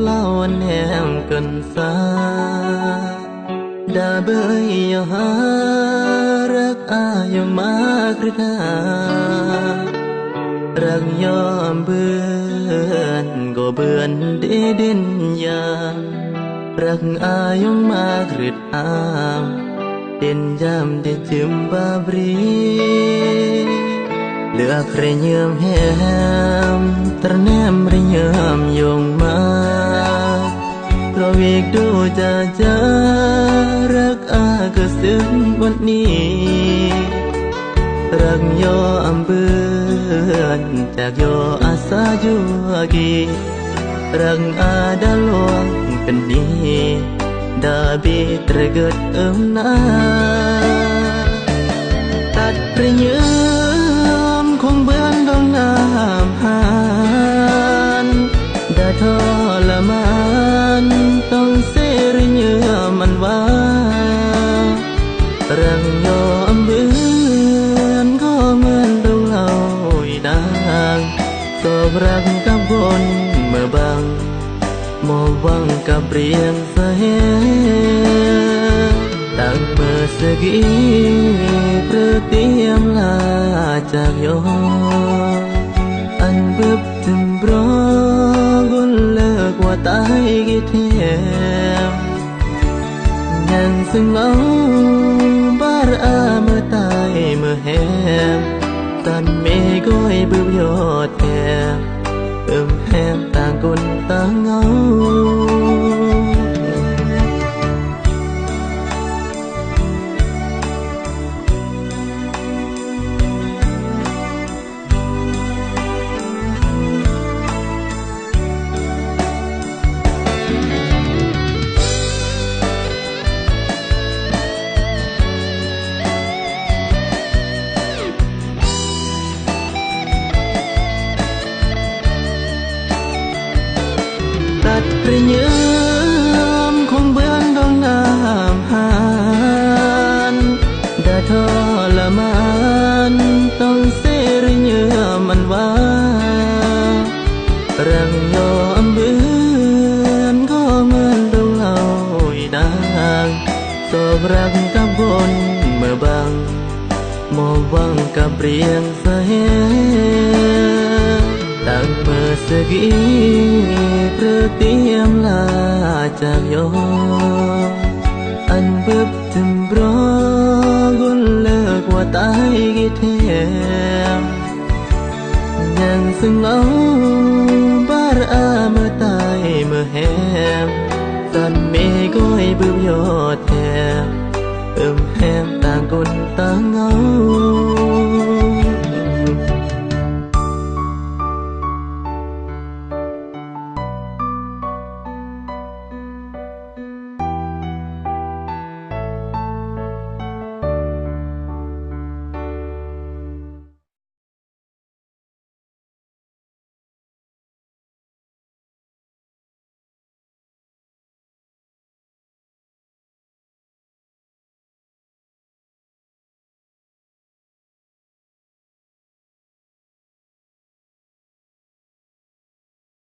เล่าแนมกันซาดาเบยยหารักอายมากระดารักยอมเบื่อนก็เบื่อนเด่นยามรักอายมากรึดอามเด่นยามได้จึมบาบรีเลือกใครเยื่อมแหมตระแนมระเยื่อมยงมาเราเวกดูจะรักอาก็ซึ้งวันนี้รักยอมเบื่อนจากยออาสาอยู่กีรักอาดาลวงเป็นนี้ดาบีตระเกิดนาตัดประเยืมคงเบื่อนดองน้ำหานดาทรมานต้องเสรเยื่อมันว่ารักยอมเบื่อนก็เหมือนดงเหล่าดังสอบรักกับคนเมื่อบังมองวังกับเรียงสาเหตุตั้งเมื่อสกีเพื่อเตรียมลาจากยออันบึบถึงรอกุนเลิกว่าตายกี่เทียมยังซึ่งเอาบาร์อาเมื่อตายเมื่อแหมตันเมก้อยบึบยอดแทมแหมต่างคนต่างเงาตัดประเยืมคงเบื่อนดองน้ำหานดาทรมานต้องเสรเยื่อมันว่ารักยอมเบื่อนก็เหมือนดงเหล่าดังสอบรักกับคนเมื่อบังมองวังกับเรียงสาเหตุตั้งเมื่อสกีเพื่อเตรียมลาจากยออันบึบถึงรอกุนเลิกว่าตายกี่เทียมยังซึ่งเอาบาร์อาเมื่อตายเมื่อแหมสันเมก้อยบึบยอดแทมแหมต่างคนต่างเงา